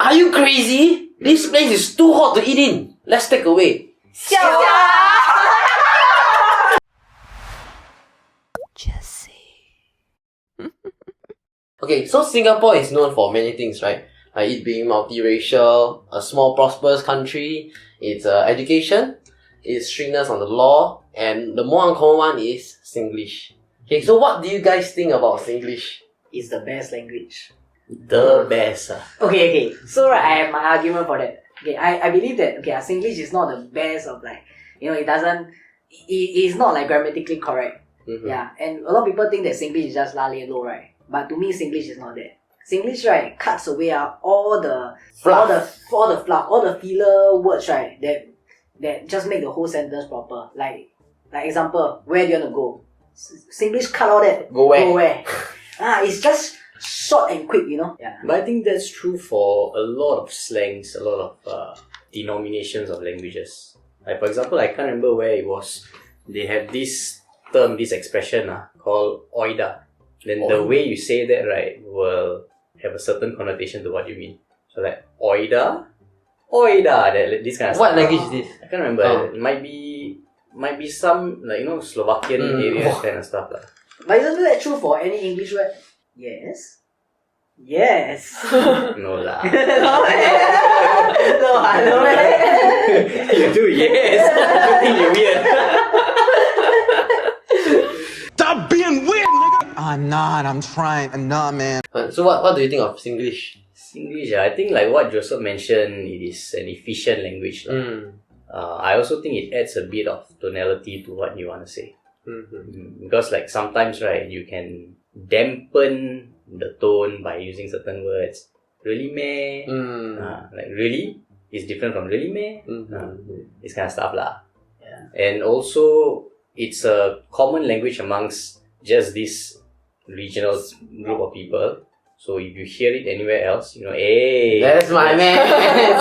Are you crazy? This place is too hot to eat in. Let's take away. Just say. Okay, so Singapore is known for many things, right? Like it being multiracial, a small prosperous country, its education, its strictness on the law, and the more uncommon one is Singlish. Okay, so what do you guys think about Singlish? It's the best language. The best. Okay. So right, I have my argument for that. Okay, I believe that Singlish is not the best of like, it's not like grammatically correct. Mm-hmm. Yeah, and a lot of people think that Singlish is just la leh low, right? But to me, Singlish is not that. Singlish, right, cuts away all the fluff, all the filler words, right, that just make the whole sentence proper. Like example, where do you want to go? Singlish cut all that. Go where? Go where? It's just short and quick, Yeah. But I think that's true for a lot of slangs, a lot of denominations of languages. Like for example, I can't remember where it was. They have this term, this expression called oida. Then the way you say that, right, will have a certain connotation to what you mean. So like oida, this kind of What stuff. language is this? I can't remember. It might be some like Slovakian area kind of stuff lah. But isn't that true for any English word? Yes. No lah. No, I know. You do yes. I think you're weird. Stop being weird, nigga! I'm not, I'm trying. I'm not, man. So what do you think of Singlish? Singlish, I think like what Joseph mentioned, it is an efficient language. I also think it adds a bit of tonality to what you want to say. Because like sometimes, right, you can dampen the tone by using certain words. Really meh? Like really is different from really meh? This kind of stuff lah. Yeah. And also, it's a common language amongst just this regional group of people. So if you hear it anywhere else, hey, That's my man,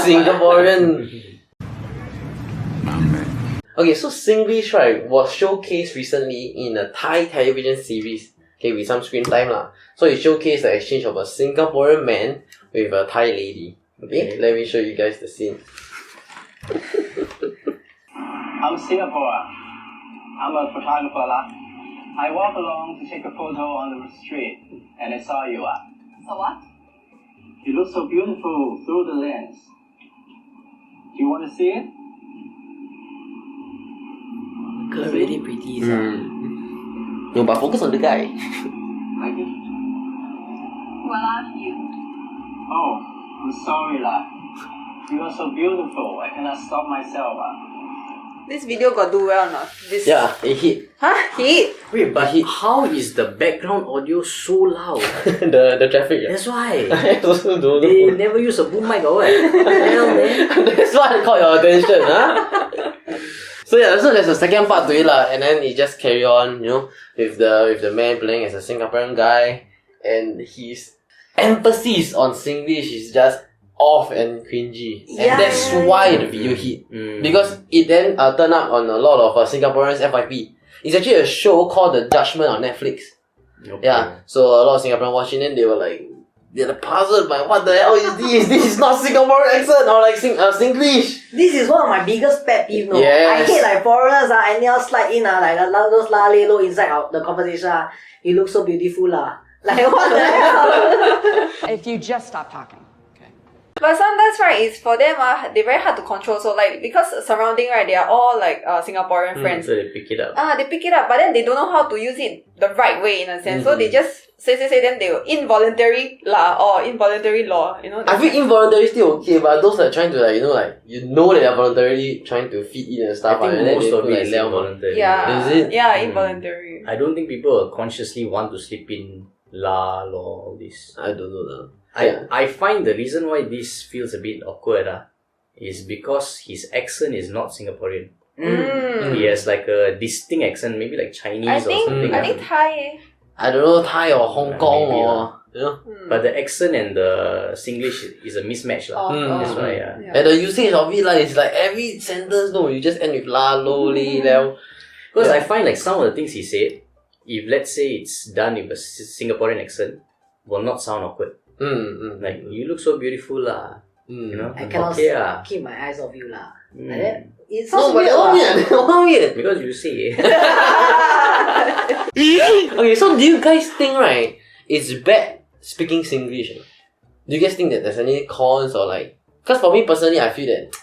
Singaporean. Okay, so Singlish, right, was showcased recently in a Thai television series. Okay, with some screen time lah. So it showcased the exchange of a Singaporean man with a Thai lady. Okay, let me show you guys the scene. I'm Singapore. I'm a photographer. I walk along to take a photo on the street and I saw you. So what? You look so beautiful through the lens. Do you want to see it? Girl really pretty, No, but focus on the guy. Like it? Well, I love you. Oh, I'm sorry lah. You are so beautiful. I cannot stop myself. This video got do well or not? This Yeah, it hit. Huh? Hit? Wait, but how is the background audio so loud? the traffic. Yeah. That's why. I also don't They know. never use a boom mic or what? Hell, man. That's why I caught your attention, huh? So yeah, so there's a second part to it lah, and then it just carry on, with the man playing as a Singaporean guy, and his emphasis on Singlish is just off and cringy, and that's why the video hit because it then turned up on a lot of Singaporeans FYP. It's actually a show called The Judgment on Netflix. Okay. Yeah, so a lot of Singaporeans watching it, they were like, they're puzzled by what the hell is this? This is not Singaporean accent or like Singlish. This is one of my biggest pet peeve, no? Yes. I hate like foreigners, and they'll slide in, like those la leh low inside the conversation. You look so beautiful, Like, what the hell? if you just stop talking. But sometimes, right, it's for them, they're very hard to control. So, like, because surrounding, right, they are all, like, Singaporean friends. So they pick it up. They pick it up, but then they don't know how to use it the right way, in a sense. So, they just say, then they will involuntary law. I feel involuntary still okay, but those that are trying to that they're voluntarily trying to fit in and stuff. I think and then most they of feel it is like involuntary. Yeah. Is it? Yeah, involuntary. I don't think people will consciously want to slip in la, law, all this. I don't know though. I find the reason why this feels a bit awkward is because his accent is not Singaporean. He has like a distinct accent, maybe like Chinese or something. I think Thai. I don't know, Thai or Hong Kong maybe or but the accent and the Singlish is a mismatch That's why and the usage of it is like every sentence you just end with la, lo, li, leo. Because I find like some of the things he said, if let's say it's done with a Singaporean accent, will not sound awkward. Like, you look so beautiful lah. You know, I cannot okay lah. keep my eyes off you lah. Mm. Like that, it No, sounds but weird. that one lah. weird. That one weird. Because you say. Okay, so do you guys think, right, it's bad speaking Singlish? Do you guys think that there's any cons or like... Because for me personally, I feel that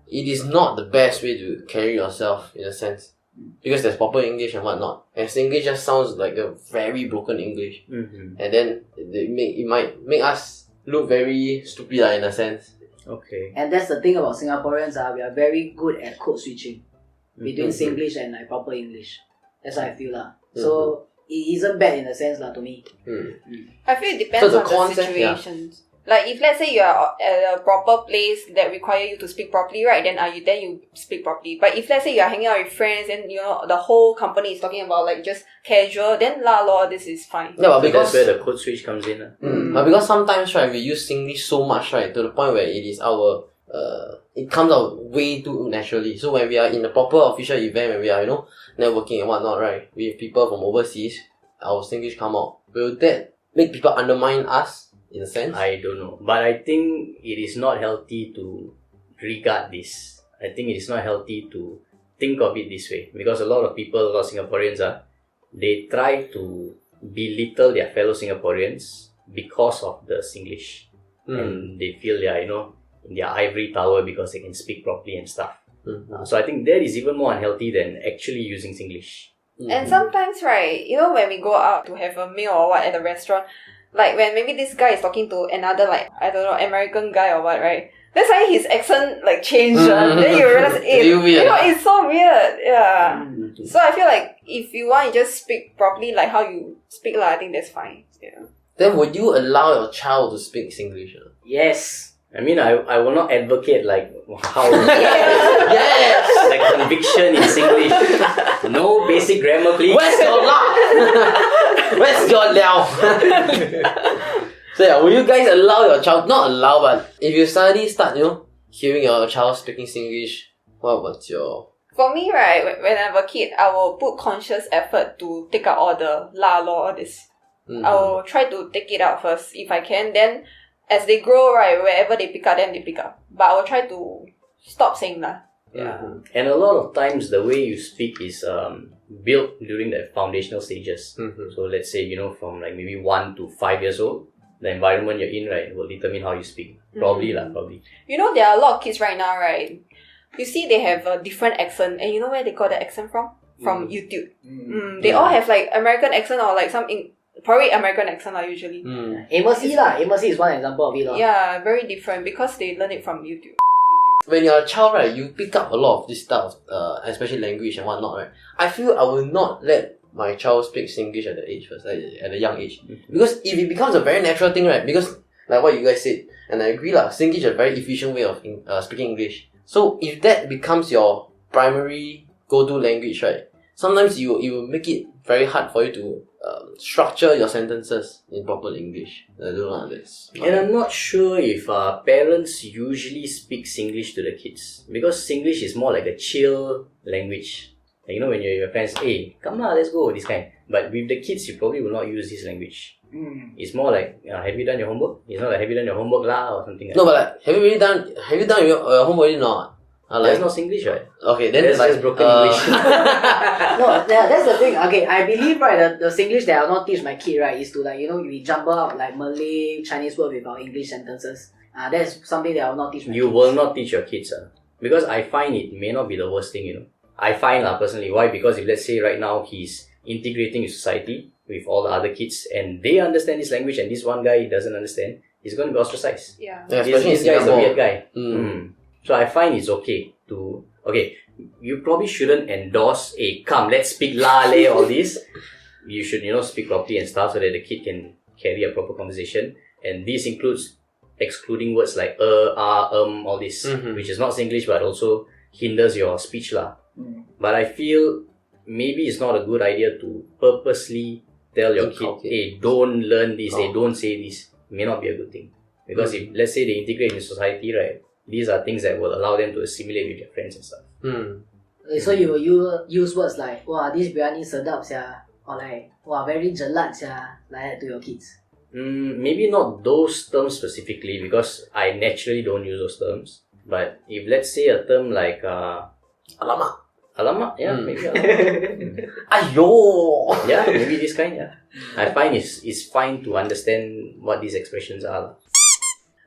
it is not the best way to carry yourself in a sense. Because there's proper English and whatnot. And Singlish just sounds like a very broken English. Mm-hmm. And then it might make us look very stupid in a sense. Okay. And that's the thing about Singaporeans, we are very good at code switching between Singlish and like proper English. That's how I feel lah. So it isn't bad in a sense lah to me. I feel it depends So the on the concept, situations. Like if let's say you are at a proper place that require you to speak properly, right? Then you speak properly. But if let's say you are hanging out with friends and you know the whole company is talking about like just casual, then la lor, this is fine. Yeah, but So because... that's where the code switch comes in. But because sometimes, right, we use Singlish so much, right, to the point where it is our... it comes out way too naturally. So when we are in a proper official event, when we are, you know, networking and whatnot, right, with people from overseas, our Singlish come out. Will that make people undermine us, in a sense? I don't know. But I think it is not healthy to regard this. I think it is not healthy to think of it this way. Because a lot of people, a lot of Singaporeans, they try to belittle their fellow Singaporeans because of the Singlish. And they feel they are, you know, in their ivory tower because they can speak properly and stuff. So I think that is even more unhealthy than actually using Singlish. And sometimes, right, you know, when we go out to have a meal or what at a restaurant, like when maybe this guy is talking to another, like, I don't know, American guy or what, right? That's why his accent like changed. Then you realize, you know, it's so weird. Yeah. So I feel like if you want, you just speak properly, like how you speak, I think that's fine. Yeah. Then would you allow your child to speak Singlish? Yes. I mean, I will not advocate like how Yes! like conviction in Singlish. No basic grammar, please. Where's your la? Where's your liao? So yeah, will you guys allow your child, not allow, but if you suddenly start, you know, hearing your child speaking Singlish, what about your... For me, right, when I have a kid, I will put conscious effort to take out all the la law, all this. I will try to take it out first if I can. Then, as they grow, right, wherever they pick up, then they pick up. But I will try to stop saying la. Yeah. And a lot of times, the way you speak is built during the foundational stages. So let's say, you know, from like maybe 1 to 5 years old, the environment you're in, right, will determine how you speak. Probably. You know, there are a lot of kids right now, right? You see, they have a different accent, and you know where they got the accent from? From YouTube. They all have like American accent or like probably American accent usually. Amos E lah. Amos E is one example of it. Yeah, very different because they learn it from YouTube. When you're a child, right, you pick up a lot of this stuff, especially language and whatnot, right? I feel I will not let my child speak Singlish at the age first, like, at a young age. Because if it becomes a very natural thing, right, because like what you guys said, and I agree lah, Singlish is a very efficient way of speaking English. So if that becomes your primary go-to language, right, sometimes it will make it very hard for you to structure your sentences in proper English. I don't know this. And I'm not sure if parents usually speak Singlish to the kids. Because Singlish is more like a chill language. Like, you know, when you're with your friends, hey, come lah, let's go, this kind. But with the kids, you probably will not use this language. It's more like, have you done your homework? It's not like, have you done your homework lah, or something like No, that. but like, have you done your homework already? No. That's not Singlish, right? Okay, then That's like, just broken English. No, that's the thing. Okay, I believe, right, the Singlish that I'll not teach my kid, right, is to like, you know, we jumble out like Malay, Chinese word with our English sentences. That's something that I will not teach my You kids. will not teach your kids. Because I find it may not be the worst thing, you know. I find personally. Why? Because if let's say right now he's integrating in society with all the other kids and they understand this language and this one guy doesn't understand, he's going to be ostracized. Yeah. Yeah, especially This in guy is a Singapore. weird guy. So I find it's okay to... Okay, you probably shouldn't endorse, hey, come, let's speak la, le, all this. You should, you know, speak properly and stuff so that the kid can carry a proper conversation. And this includes excluding words like all this, which is not Singlish but also hinders your speech lah. But I feel maybe it's not a good idea to purposely tell your kid, hey, don't learn this, hey, don't say this. It may not be a good thing. Because if, let's say, they integrate in society, right, these are things that will allow them to assimilate with their friends and stuff. So you will use words like, wow, this biryani sedap sia, or like, wow, very jelat sia, like that to your kids. Maybe not those terms specifically because I naturally don't use those terms. But if let's say a term like Alamak. alamak, yeah, maybe alamak. Ayo. Yeah, maybe this kind, yeah. I find it's fine to understand what these expressions are.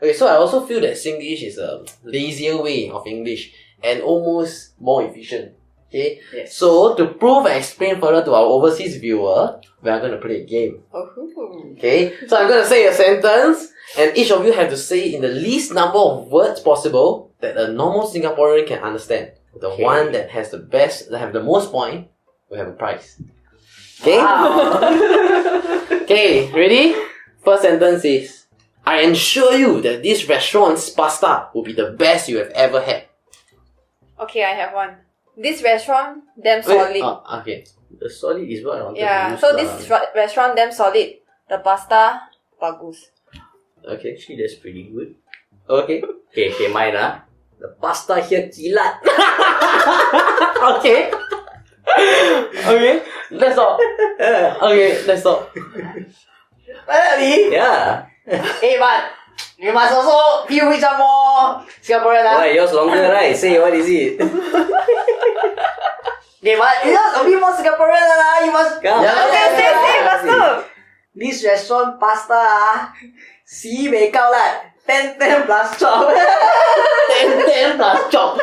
Okay, so I also feel that Singlish is a lazier way of English and almost more efficient. Okay? Yes. So, to prove and explain further to our overseas viewer, we are going to play a game. Okay? So, I'm going to say a sentence, and each of you have to say in the least number of words possible that a normal Singaporean can understand. The one that has the most point will have a prize. Okay? Okay, ready? First sentence is, I ensure you that this restaurant's pasta will be the best you have ever had. Okay, I have one. This restaurant, damn solid. Okay. The solid is what I wanted to Yeah, use so lah. this restaurant, damn solid. The pasta, bagus. Okay. Actually, that's pretty good. Okay. Okay, mine The pasta here kilat. Okay. Okay. That's all. Okay, that's all. Really? Yeah. Hey, but you must also feel which are more Singaporean. Why, yours longer, right? Say, what is it? Okay, but you know, a bit more Singaporean You must. Come. Yeah. Okay, say, faster. This restaurant pasta sibei cao lan. 10 plus chop. 10 plus chop.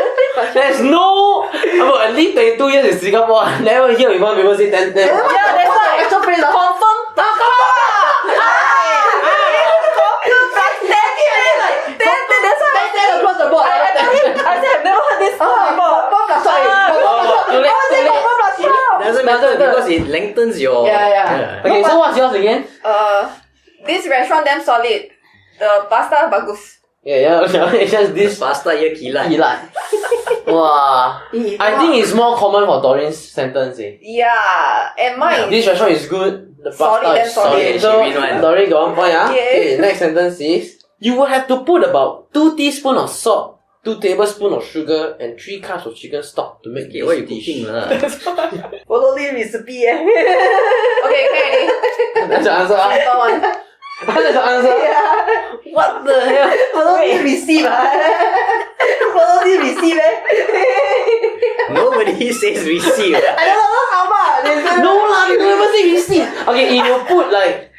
There's no... About at least 22 years in Singapore, I never hear people say 10 Yeah, that's why. Actual phrase Confirm. That's why. 10 across the board. I said I've never heard this before. Doesn't matter because it lengthens your... Yeah. Okay, so what's yours again? This restaurant damn solid. The pasta bagus. Yeah, it's just This this pasta here kilat. Ilat. Wow. I think it's more common for Doreen's sentence. Yeah, and mine. This restaurant is good. The Solid pasta and is solid. solid. Okay, So, she win one. Doreen got 1 point. Yeah. Okay, next sentence is, you will have to put about 2 teaspoons of salt, 2 tablespoons of sugar, and 3 cups of chicken stock to make Okay, this what you dish. cooking lah? Follow the recipe. Okay, ready? That's the answer. Simple one. That's the answer. What the hell? Follow the receipt. Follow the receipt. Nobody says receive. I don't know how much. No lah, they don't even say receipt. Okay, if you put like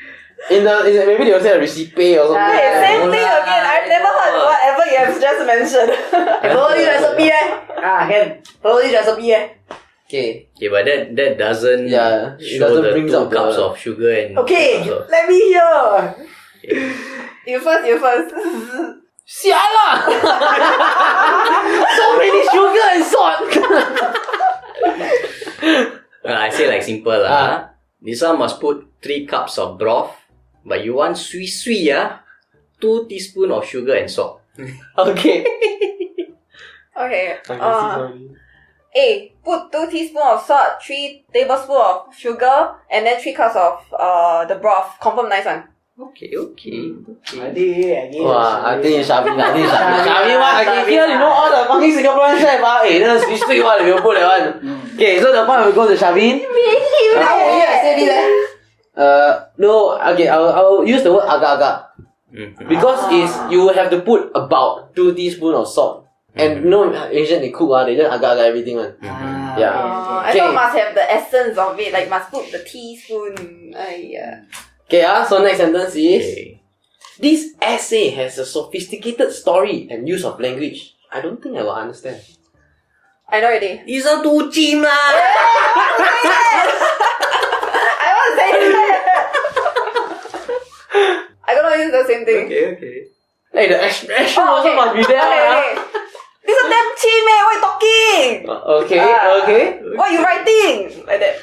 maybe they will say a receipt or something. Okay, same thing again. I've never heard whatever you have just mentioned. Follow the recipe. Can follow the recipe. Okay. Okay, but that doesn't Yeah, it show doesn't the bring 2 up cups the- of sugar and Okay, cups of... let me hear. You first. Siala! So many sugar and salt. I say like simple lah. This one must put 3 cups of broth, but you want sweet 2 teaspoons of sugar and salt. Okay. Okay. Put 2 teaspoons of salt, 3 tablespoons of sugar, and then 3 cups of the broth. Confirm nice one. Okay. Wow, I think it's Shabin. Shabin, I can hear you know all the fucking Singaporean chef. That's the sweet one if you put that one. Okay, so the point will go to Shabin. No, okay, I'll use the word agak-agak. Because you have to put about 2 teaspoons of salt. And Asian they cook, they just agak-agak everything one. Yeah. I thought must have the essence of it, like must put the teaspoon. Okay, so next sentence is, Okay. this essay has a sophisticated story and use of language. I don't think I will understand. I know already. These are too cheap lah. I want to say that. I gonna use the same thing. Okay. Hey, the expression also must be there. Okay. This is damn cheap, man. What you talking? Okay. What you writing? Like that.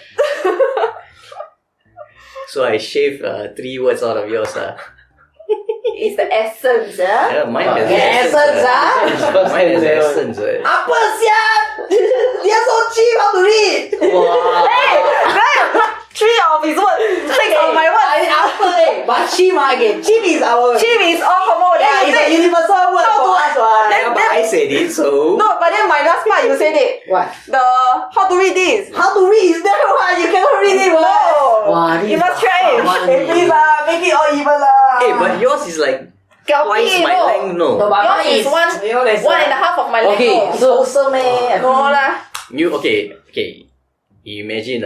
So I shave 3 words out of yours It's the essence, Yeah, mine has The essence, Mine has essence. Apa siap? They are so cheap. How to read? Wow. Hey, 3 of his words, 6 of my words. Apa But cheap again. Cheap is our. Cheap is all common. Yeah, it's a universal word for us. Then said it, so... No, but then my last part you said it. What? The how to read this. How to read is that one? You cannot read it, what? No. Wow, this You is must try it. hard one. Hey, please lah, make it all even lah. Hey, but yours is like twice my length, no? No, but Yours mine is one, you know, there's one and a half of my length. Okay, no. so awesome, man. No lah. You, okay. You imagine,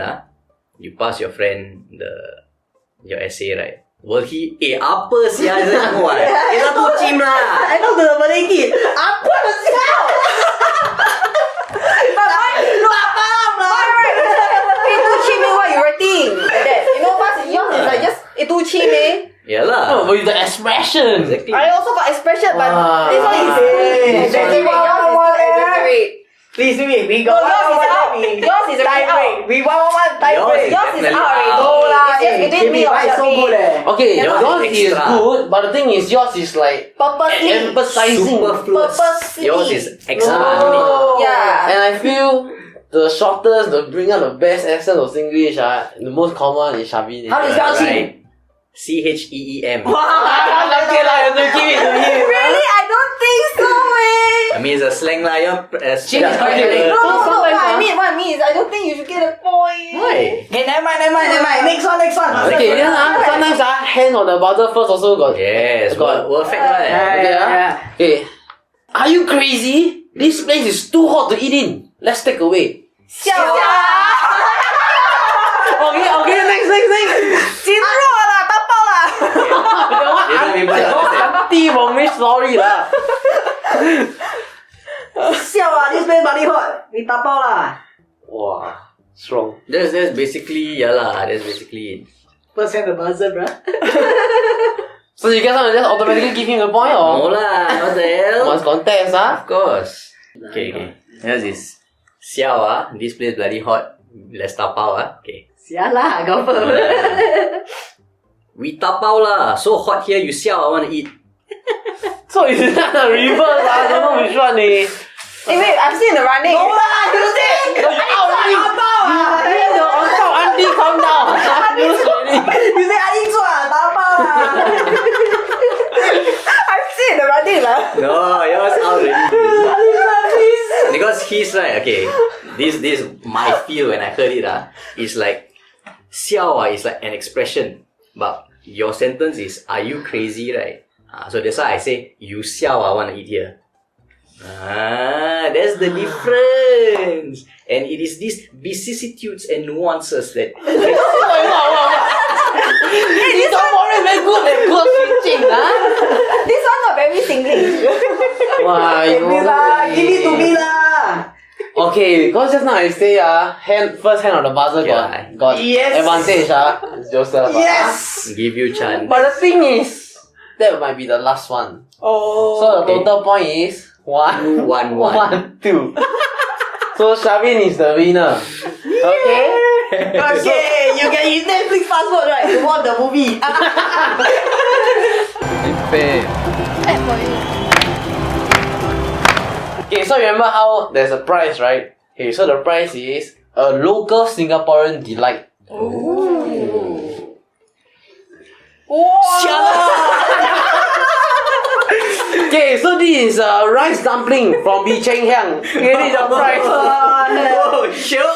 you pass your friend your essay, right? Will he, apa siya mo Ila tu chim lah. I know the Malay kid. Apa sial? Lu apa lah? Itu chim what you writing like that. You know what? Yours is like just itu chim Yalah. with the expression. Exactly. I also got expression, but Wow. this one is Hey, exaggerate. Yours is too exaggerate. Please, we No, got yours is out. Yours is already out. We one time Yours break. is Yours is definitely out already. out. No lah, It's just between me or mine is so Shami. good Okay, Yours yours is is extra. good, but the thing is, yours is like Purposely. emphasizing. Superfluous. Purposely. Yours is extra. No. Yeah. And I feel the shortest, the bring out the best accent of Singlish, the most common is Shabin. How do you spell chim? Right. CHEEM. Okay lah, you have to give it to him. Really? I don't think so, I mean, it's a slang lah. Chim is correct. No, sometimes, what I mean is I don't think you should get a point. Why? Okay, never mind. Next one. Okay, then sometimes hand on the buzzer first also got. Yes, Got- will affect right. Okay, okay. Are you crazy? This place is too hot to eat in. Let's take away. Xiao Okay, next. 金弱啦，大爆啦。Auntie from which story lah? Siao ah, this place bloody hot. We tapao lah. Wow, strong. That's basically, that's basically it. First hand the buzzer, bruh. So you guys want to just automatically give him a point No or lah, what the hell? must contest, Of course. Okay. Here's this. Siao this place bloody hot. Let's tapao Okay. Sial lah, go first. We tapao lah. So hot here, you siao, I want to eat. So is that the reverse? I don't know which one eh. Hey, wait, I'm still in the running. No lah, you think? No, you out already. You on top, auntie, calm down. Lose already. You say I eat tapao lah. I'm still in the running lah. No, yours out already. Because he's right, okay. This my feel when I heard it is like siao is like an expression, but your sentence is are you crazy, right? So that's why I say you siao I want to eat here. That's the difference, and it is these vicissitudes and nuances that. This one very good at code switching, This one not very Singlish. Why? Give it to me lah. Okay, because just now I say first hand on the buzzer got Yes. advantage It's Joseph. Yes. Give you chance. But the thing is, that might be the last one. Oh. So the total point is 1, 1. 2. So Shavin is the winner. Okay. Okay, you can use Netflix password right to watch the movie. Okay, so remember how there's a prize, right? Okay, so the prize is a local Singaporean delight. Okay, so this is rice dumpling from Bee Cheng Hiang. Okay, this is the prize. Oh, sure.